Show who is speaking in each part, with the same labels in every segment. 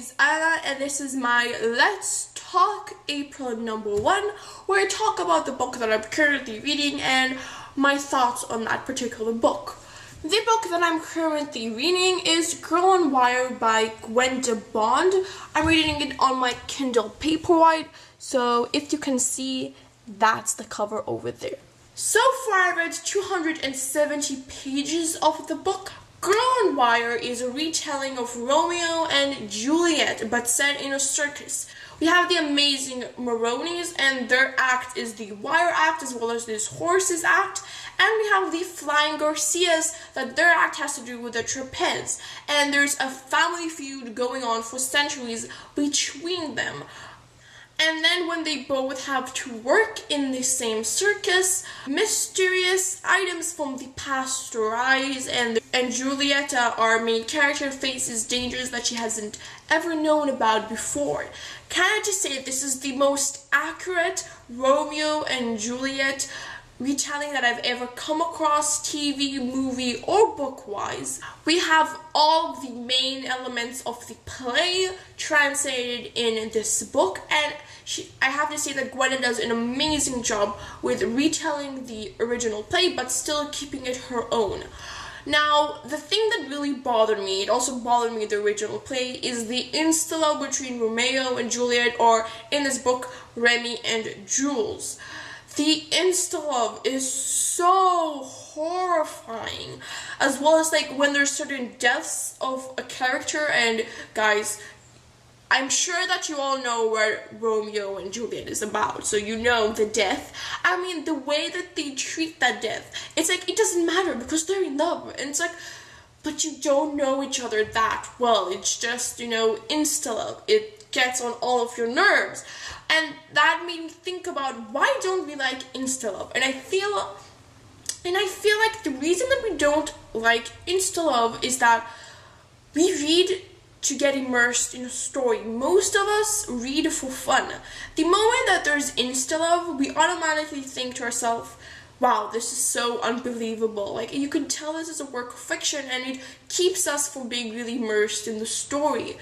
Speaker 1: is Anna, and this is my Let's Talk April #1, where I talk about the book that I'm currently reading and my thoughts on that particular book. The book that I'm currently reading is Girl on Wire by Gwenda Bond. I'm reading it on my Kindle Paperwhite, so if you can see, that's the cover over there. So far, I read 270 pages of the book. Girl on Wire is a retelling of Romeo and Juliet, but set in a circus. We have the amazing Maronis, and their act is the Wire Act, as well as this Horses Act. And we have the Flying Garcias, that their act has to do with the trapeze. And there's a family feud going on for centuries between them. And then when they both have to work in the same circus, mysterious items from the past arise, and Julieta, our main character, faces dangers that she hasn't ever known about before. Can I just say this is the most accurate Romeo and Juliet retelling that I've ever come across, TV, movie, or book-wise. We have all the main elements of the play translated in this book, and I have to say that Gwenda does an amazing job with retelling the original play, but still keeping it her own. Now, the thing that really bothered me, it also bothered me the original play, is the insta-love between Romeo and Juliet, or in this book, Remy and Jules. The insta-love is so horrifying, as well as like when there's certain deaths of a character, and guys, I'm sure that you all know what Romeo and Juliet is about, so you know the death. I mean, the way that they treat that death, it's like, it doesn't matter because they're in love, and it's like, but you don't know each other that well. It's just, insta-love. It gets on all of your nerves. And that made me think about, why don't we like insta-love? And I feel like the reason that we don't like insta-love is that we read to get immersed in a story. Most of us read for fun. The moment that there's insta-love, we automatically think to ourselves, wow, this is so unbelievable. Like, you can tell this is a work of fiction, and it keeps us from being really immersed in the story.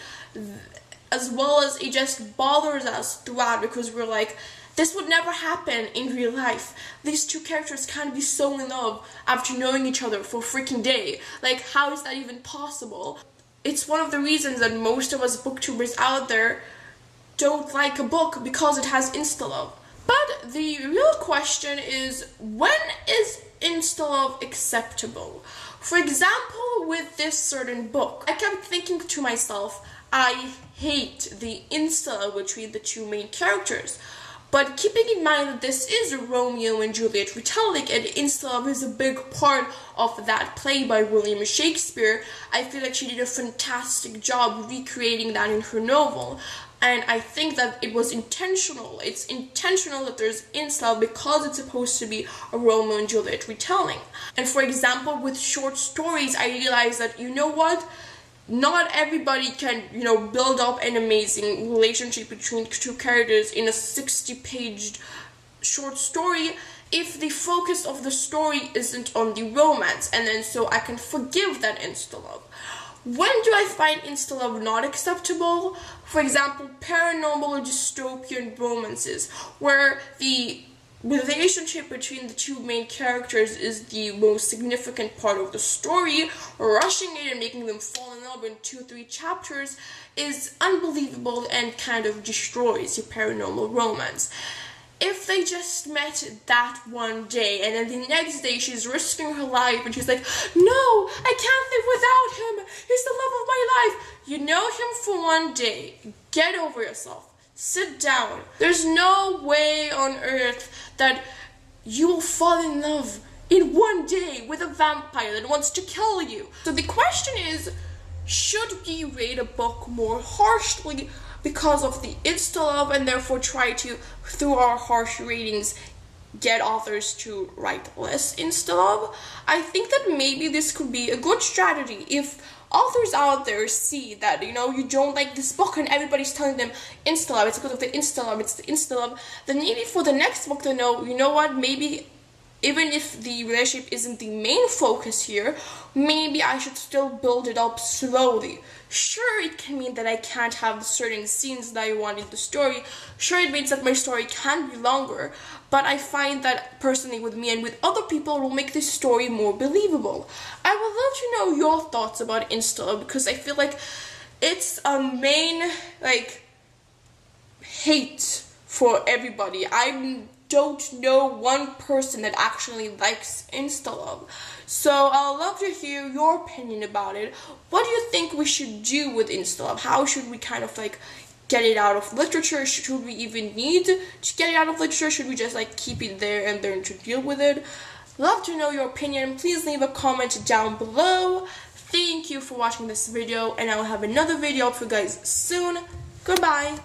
Speaker 1: As well as it just bothers us throughout, because we're like, this would never happen in real life. These two characters can't be so in love after knowing each other for a freaking day. Like, how is that even possible? It's one of the reasons that most of us booktubers out there don't like a book, because it has insta-love. But the real question is, when is insta-love acceptable? For example, with this certain book, I kept thinking to myself, I hate the insta-love between the two main characters. But keeping in mind that this is a Romeo and Juliet retelling, and insta-love is a big part of that play by William Shakespeare, I feel like she did a fantastic job recreating that in her novel. And I think that it was intentional. It's intentional that there's insta-love because it's supposed to be a Romeo and Juliet retelling. And for example, with short stories, I realized that, you know what? Not everybody can, build up an amazing relationship between two characters in a 60-page short story if the focus of the story isn't on the romance, and then so I can forgive that insta-love. When do I find insta-love not acceptable? For example, paranormal or dystopian romances, where the relationship between the two main characters is the most significant part of the story. Rushing it and making them fall in love in 2-3 chapters is unbelievable and kind of destroys your paranormal romance. If they just met that one day, and then the next day she's risking her life and she's like, no, I can't live without him, he's the love of my life. You know him for one day, get over yourself. Sit down. There's no way on earth that you will fall in love in one day with a vampire that wants to kill you. So the question is, should we rate a book more harshly because of the insta-love, and therefore try to, through our harsh ratings, get authors to write less insta-love? I think that maybe this could be a good strategy if authors out there see that, you don't like this book and everybody's telling them insta-love, it's because of the insta-love, it's the insta-love, then maybe for the next book they know, you know what, maybe even if the relationship isn't the main focus here, maybe I should still build it up slowly. Sure, it can mean that I can't have certain scenes that I want in the story. Sure, it means that my story can be longer, but I find that personally with me and with other people, it will make this story more believable. I would love to know your thoughts about insta-love, because I feel like it's a main, hate for everybody. I don't know one person that actually likes insta-love. So I'd love to hear your opinion about it. What do you think we should do with insta-love? How should we kind of get it out of literature? Should we even need to get it out of literature? Should we just keep it there and learn to deal with it? Love to know your opinion. Please leave a comment down below. Thank you for watching this video, and I will have another video for you guys soon. Goodbye.